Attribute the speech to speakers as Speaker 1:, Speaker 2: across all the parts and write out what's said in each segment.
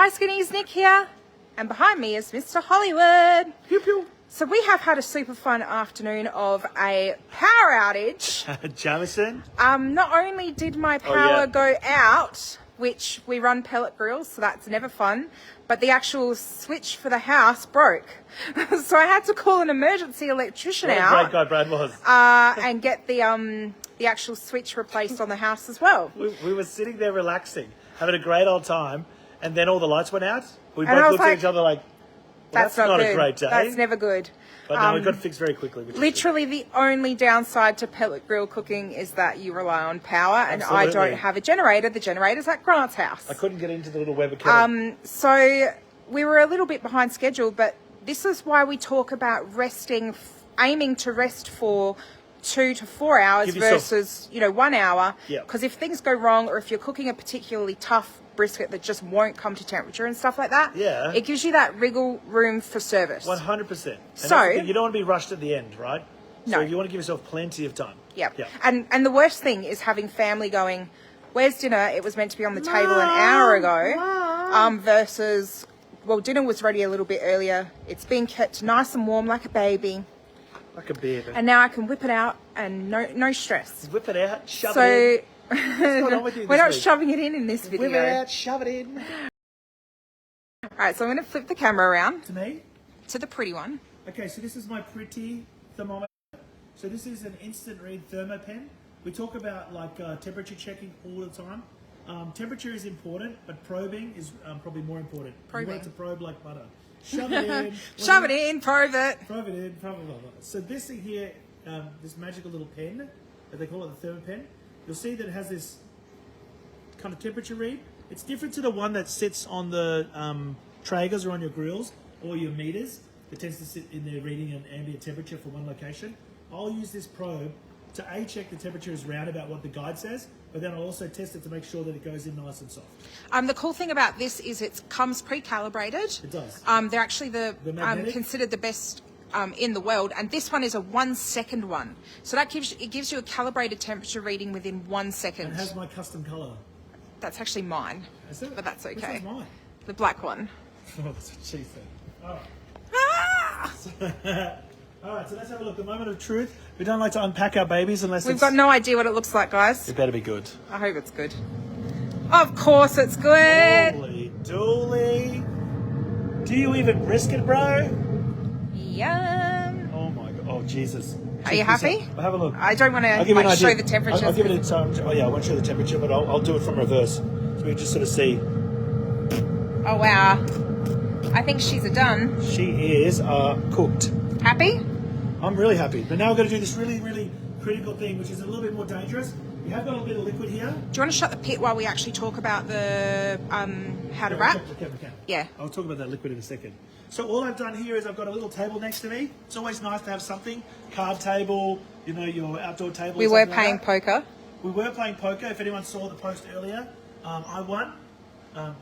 Speaker 1: Hi Skinnies, Nick here, and behind me is Mr. Hollywood.
Speaker 2: Pew pew.
Speaker 1: So we have had a super fun afternoon of a power outage.
Speaker 2: Jamison?
Speaker 1: Not only did my power go out, which we run pellet grills, so that's never fun, but the actual switch for the house broke. So I had to call an emergency electrician out.
Speaker 2: What a great guy Brad was.
Speaker 1: And get the actual switch replaced on the house as well.
Speaker 2: We were sitting there relaxing, having a great old time, and then all the lights went out. We
Speaker 1: And
Speaker 2: both
Speaker 1: I was
Speaker 2: looked at
Speaker 1: like,
Speaker 2: each other like,
Speaker 1: that's
Speaker 2: not
Speaker 1: good.
Speaker 2: a great day.
Speaker 1: That's never good.
Speaker 2: But no, we got it fixed very quickly.
Speaker 1: Literally the only downside to pellet grill cooking is that you rely on power, and I don't have a generator. The generator's at Grant's house.
Speaker 2: I couldn't get into the little Weber kettle.
Speaker 1: So we were a little bit behind schedule, but this is why we talk about resting, aiming to rest for 2 to 4 hours versus 1 hour. Because if things go wrong, or if you're cooking a particularly tough brisket that just won't come to temperature and stuff like that, it gives you that wriggle room for service.
Speaker 2: 100%.
Speaker 1: So
Speaker 2: you don't want to be rushed at the end, right?
Speaker 1: No.
Speaker 2: So you want to give yourself plenty of time.
Speaker 1: Yep. And the worst thing is having family going, where's dinner? It was meant to be on the table an hour ago. Versus, well, dinner was ready a little bit earlier. It's been kept nice and warm like a baby.
Speaker 2: Like a baby.
Speaker 1: And now I can whip it out and no stress.
Speaker 2: Whip it out, shove it in.
Speaker 1: We're not shoving it in this video.
Speaker 2: Whip it out, shove it in.
Speaker 1: Alright, so I'm going to flip the camera around.
Speaker 2: To me?
Speaker 1: To the pretty one.
Speaker 2: Okay, so this is my pretty thermometer. So this is an instant read thermopen. We talk about temperature checking all the time. Temperature is important, but probing is probably more important.
Speaker 1: Probing.
Speaker 2: You want it to probe like butter. Shove it in.
Speaker 1: Shove it in, probe it.
Speaker 2: Probe it in, probe it. So this thing here, this magical little pen, that they call it the thermopen, you'll see that it has this kind of temperature read. It's different to the one that sits on the Traegers or on your grills or your meters. It tends to sit in there reading an ambient temperature for one location. I'll use this probe to check the temperature is round about what the guide says, but then I'll also test it to make sure that it goes in nice and soft.
Speaker 1: The cool thing about this is it comes pre-calibrated.
Speaker 2: It does.
Speaker 1: They're actually considered the best in the world, and this one is a 1 second one. So that gives you a calibrated temperature reading within 1 second.
Speaker 2: It has my custom colour.
Speaker 1: That's actually mine.
Speaker 2: Is it?
Speaker 1: But that's okay.
Speaker 2: Which one's mine?
Speaker 1: The black one.
Speaker 2: Oh, that's what she said. All right.
Speaker 1: Ah!
Speaker 2: All right, so let's have a look. The moment of truth. We don't like to unpack our babies unless
Speaker 1: We've got no idea what it looks like, guys.
Speaker 2: It better be good.
Speaker 1: I hope it's good. Of course it's good.
Speaker 2: Holy dooly. Do you even brisket, bro?
Speaker 1: Yum.
Speaker 2: Oh my god. Oh, Jesus.
Speaker 1: Are you happy?
Speaker 2: Have a look.
Speaker 1: I don't want to show the temperature.
Speaker 2: I'll give it a time. Oh yeah, I won't show the temperature, but I'll do it from reverse. So we can just sort of see.
Speaker 1: Oh wow. I think she's a done.
Speaker 2: She is cooked.
Speaker 1: Happy?
Speaker 2: I'm really happy. But now we're going to do this really, really critical thing, which is a little bit more dangerous. We have got a bit of liquid here.
Speaker 1: Do you want to shut the pit while we actually talk about the how to wrap?
Speaker 2: We can.
Speaker 1: Yeah.
Speaker 2: I'll talk about that liquid in a second. So all I've done here is I've got a little table next to me. It's always nice to have something. Card table, your outdoor table.
Speaker 1: We were playing poker.
Speaker 2: We were playing poker. If anyone saw the post earlier, I won.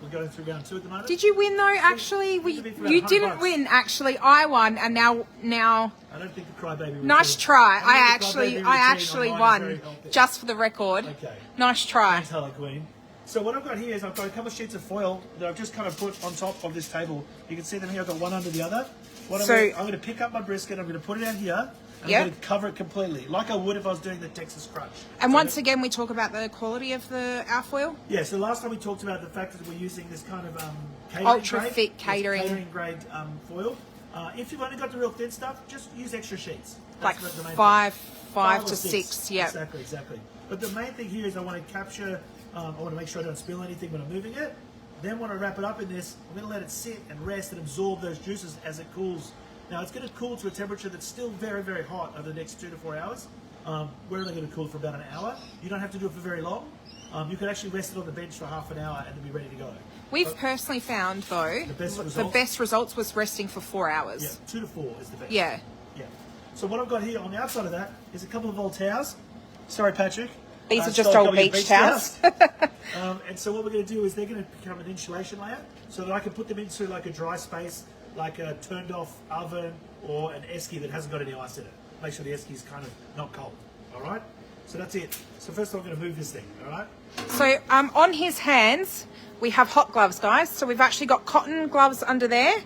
Speaker 2: We're going through round 2 at the moment.
Speaker 1: Did you win though? Actually, you didn't win. Actually, I won, and now.
Speaker 2: I don't think the crybaby.
Speaker 1: Nice try. I actually won. Just for the record. Okay. Nice try.
Speaker 2: Thanks, Hello Queen. So what I've got here is I've got a couple of sheets of foil that I've just kind of put on top of this table. You can see them here. I've got one under the other. I'm going to pick up my brisket. I'm going to put it out here. I'm going to cover it completely, like I would if I was doing the Texas Crunch.
Speaker 1: And once again, we talk about the quality of our foil.
Speaker 2: Yeah, so last time we talked about the fact that we're using this kind of
Speaker 1: ultra thick catering
Speaker 2: grade foil. If you've only got the real thin stuff, just use extra sheets.
Speaker 1: That's like the main five to six. Yeah,
Speaker 2: exactly. But the main thing here is I want to capture. I want to make sure I don't spill anything when I'm moving it. Then when I wrap it up in this, I'm going to let it sit and rest and absorb those juices as it cools. Now it's going to cool to a temperature that's still very, very hot over the next 2 to 4 hours. We're only going to cool for about an hour. You don't have to do it for very long. You can actually rest it on the bench for half an hour and then be ready to go.
Speaker 1: We've personally found, though, the best results was resting for 4 hours.
Speaker 2: Yeah, 2 to 4 is the best.
Speaker 1: Yeah.
Speaker 2: So what I've got here on the outside of that is a couple of old towels. Sorry, Patrick.
Speaker 1: These are just old beach towels.
Speaker 2: And so what we're going to do is they're going to become an insulation layer so that I can put them into like a dry space, like a turned off oven or an esky that hasn't got any ice in it. Make sure the esky is kind of not cold. All right? So that's it. So first I'm going to move this thing, all right?
Speaker 1: So on his hands, we have hot gloves, guys. So we've actually got cotton gloves under there,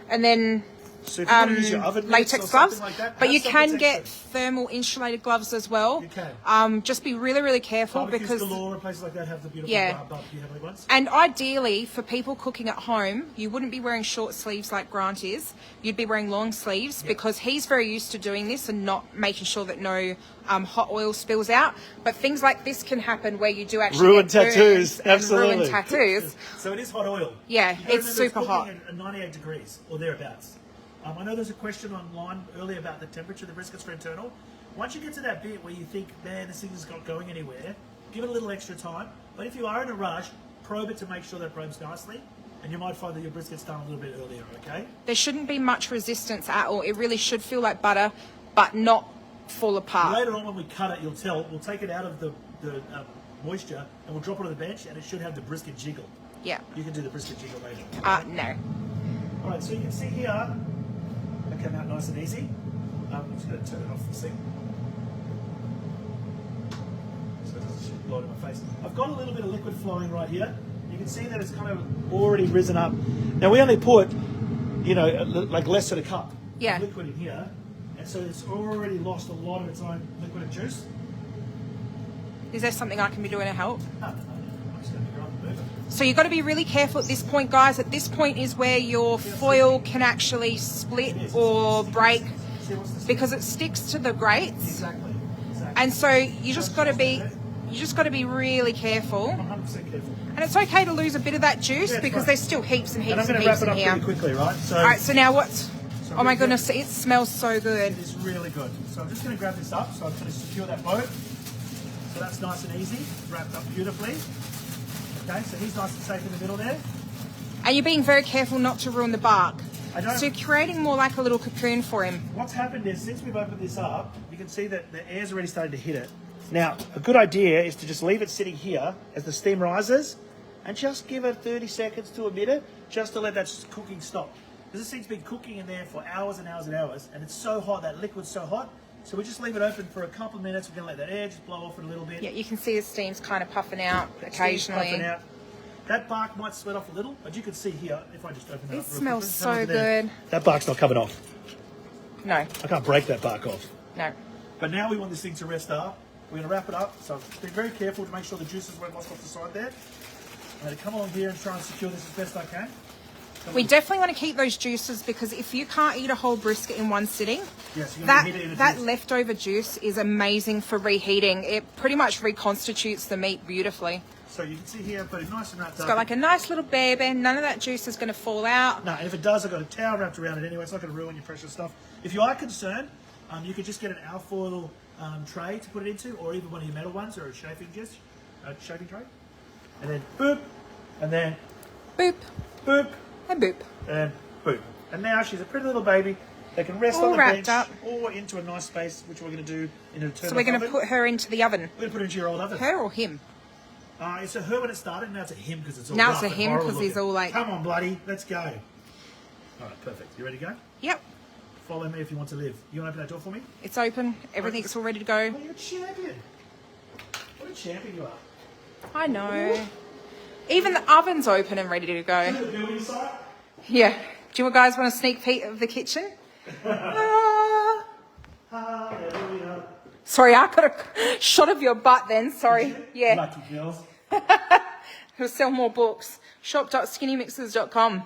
Speaker 1: and then
Speaker 2: so if you want to use your oven
Speaker 1: latex
Speaker 2: or
Speaker 1: gloves,
Speaker 2: like that,
Speaker 1: but you can get thermal insulated gloves as well.
Speaker 2: You can.
Speaker 1: Just be really, really careful
Speaker 2: Barbecues
Speaker 1: because
Speaker 2: galore and places like that have the beautiful barbecue heavenly ones.
Speaker 1: And ideally, for people cooking at home, you wouldn't be wearing short sleeves like Grant is. You'd be wearing long sleeves because he's very used to doing this and not making sure that no hot oil spills out. But things like this can happen where you do actually
Speaker 2: ruin tattoos. Absolutely.
Speaker 1: Ruin tattoos.
Speaker 2: So it is hot oil.
Speaker 1: Yeah, it's super hot.
Speaker 2: At 98 degrees or thereabouts. I know there's a question online earlier about the temperature of the briskets for internal. Once you get to that bit where you think, man, this thing's not going anywhere, give it a little extra time. But if you are in a rush, probe it to make sure that it probes nicely. And you might find that your brisket's done a little bit earlier, okay?
Speaker 1: There shouldn't be much resistance at all. It really should feel like butter, but not fall apart.
Speaker 2: Later on when we cut it, you'll tell. We'll take it out of the moisture and we'll drop it on the bench and it should have the brisket jiggle.
Speaker 1: Yeah.
Speaker 2: You can do the brisket jiggle later.
Speaker 1: No.
Speaker 2: All right, so you can see here, it came out nice and easy. I'm just going to turn it off the thing. So it doesn't shoot blow in my face. I've got a little bit of liquid flowing right here. You can see that it's kind of already risen up. Now we only put, like less than a cup of liquid in here. And so it's already lost a lot of its own liquid and juice.
Speaker 1: Is there something I can be doing to help?
Speaker 2: No, I'm just going to go up and move it.
Speaker 1: So you've got to be really careful at this point, guys. At this point is where your foil can actually split or break because it sticks to the grates.
Speaker 2: Exactly.
Speaker 1: And so you just got to be really careful.
Speaker 2: 100% careful.
Speaker 1: And it's okay to lose a bit of that juice because there's still heaps and heaps and heaps in here.
Speaker 2: And I'm going to wrap it up pretty quickly, right? So,
Speaker 1: all right, so now what's... Oh my goodness, it smells so good.
Speaker 2: It is really good. So I'm just going to grab this up. So I'm going to secure that boat. So that's nice and easy. Wrapped up beautifully. Okay, so he's nice and safe in the middle there.
Speaker 1: And you're being very careful not to ruin the bark. So you're creating more like a little cocoon for him.
Speaker 2: What's happened is, since we've opened this up, you can see that the air's already starting to hit it. Now, a good idea is to just leave it sitting here as the steam rises and just give it 30 seconds to a minute just to let that cooking stop. Because this thing's been cooking in there for hours and hours and hours, and it's so hot, that liquid's so hot. So we just leave it open for a couple of minutes. We're going to let that air just blow off it a little bit.
Speaker 1: Yeah, you can see the steam's kind of puffing out occasionally.
Speaker 2: Puffing out. That bark might sweat off a little, but you can see here, if I just open it up.
Speaker 1: It smells so good.
Speaker 2: That bark's not coming off.
Speaker 1: No.
Speaker 2: I can't break that bark off.
Speaker 1: No.
Speaker 2: But now we want this thing to rest up. We're going to wrap it up. So be very careful to make sure the juices weren't lost off the side there. I'm going to come along here and try and secure this as best I can.
Speaker 1: We definitely want to keep those juices because if you can't eat a whole brisket in one sitting, that leftover juice is amazing for reheating. It pretty much reconstitutes the meat beautifully.
Speaker 2: So you can see here, I've got it nice and wrapped up.
Speaker 1: It's got like a nice little baby. None of that juice is going to fall out.
Speaker 2: No, and if it does, I've got a towel wrapped around it anyway. It's not going to ruin your precious stuff. If you are concerned, you could just get an alfoil tray to put it into, or even one of your metal ones, or a chafing tray. And then boop, and then
Speaker 1: boop,
Speaker 2: boop,
Speaker 1: and boop,
Speaker 2: and boop. And now she's a pretty little baby. They can rest
Speaker 1: all
Speaker 2: on the
Speaker 1: wrapped
Speaker 2: bench
Speaker 1: up.
Speaker 2: or into a nice space, which we're going to do in a turn.
Speaker 1: So we're going to put her into the oven.
Speaker 2: We're going to put her into your old oven.
Speaker 1: Her or him?
Speaker 2: It's a her when it started. Now it's a him because it's all.
Speaker 1: Now it's a him because he's all like.
Speaker 2: Come on, bloody, let's go. All right, perfect. You ready to go?
Speaker 1: Yep.
Speaker 2: Follow me if you want to live. You want to open that door for me?
Speaker 1: It's open. Everything's all ready to go.
Speaker 2: Oh, you're a champion. What a champion you are.
Speaker 1: I know. Even the oven's open and ready to go.
Speaker 2: The building site?
Speaker 1: Yeah. Do you guys want a sneak peek of the kitchen?
Speaker 2: Hallelujah.
Speaker 1: Sorry, I got a shot of your butt then. Sorry. Yeah.
Speaker 2: Lucky girls.
Speaker 1: He'll sell more books. Shop.skinnymixers.com.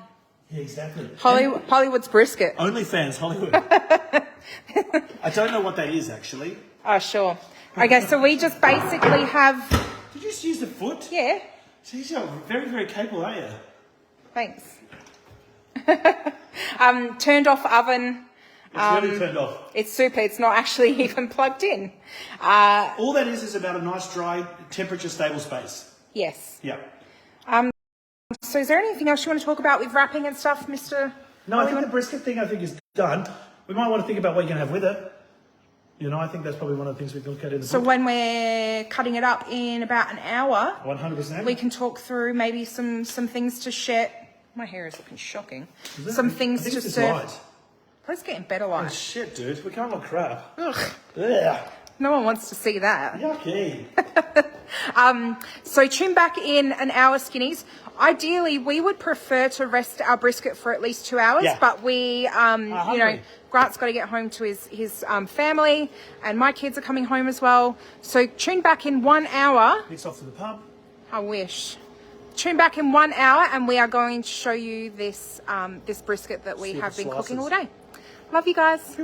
Speaker 2: Yeah, exactly.
Speaker 1: Hollywood's brisket.
Speaker 2: OnlyFans Hollywood. I don't know what that is actually.
Speaker 1: Oh, sure. Okay, so we just basically have...
Speaker 2: Did you just use the foot?
Speaker 1: Yeah.
Speaker 2: Jeez, you're very, very capable, aren't you?
Speaker 1: Thanks. Turned off oven.
Speaker 2: It's really turned off.
Speaker 1: It's super. It's not actually even plugged in.
Speaker 2: All that is about a nice, dry, temperature-stable space.
Speaker 1: Yes.
Speaker 2: Yeah.
Speaker 1: So is there anything else you want to talk about with wrapping and stuff, Mr.
Speaker 2: No, I think the brisket thing is done. We might want to think about what you're going to have with it. You know, I think that's probably one of the things we can look at in the book.
Speaker 1: When we're cutting it up in about an hour,
Speaker 2: 100%,
Speaker 1: we can talk through maybe some things to share. My hair is looking shocking. Some things to serve. Let's get in better light.
Speaker 2: Oh, shit, dude. We can't look crap.
Speaker 1: Ugh.
Speaker 2: Ugh.
Speaker 1: No one wants to see that.
Speaker 2: Yucky.
Speaker 1: So tune back in an hour, Skinnies. Ideally, we would prefer to rest our brisket for at least 2 hours, but we, you know, Grant's got to get home to his family, and my kids are coming home as well. So tune back in 1 hour.
Speaker 2: Nick's off to the pub.
Speaker 1: I wish. Tune back in 1 hour, and we are going to show you this this brisket that we have been cooking all day. Love you guys.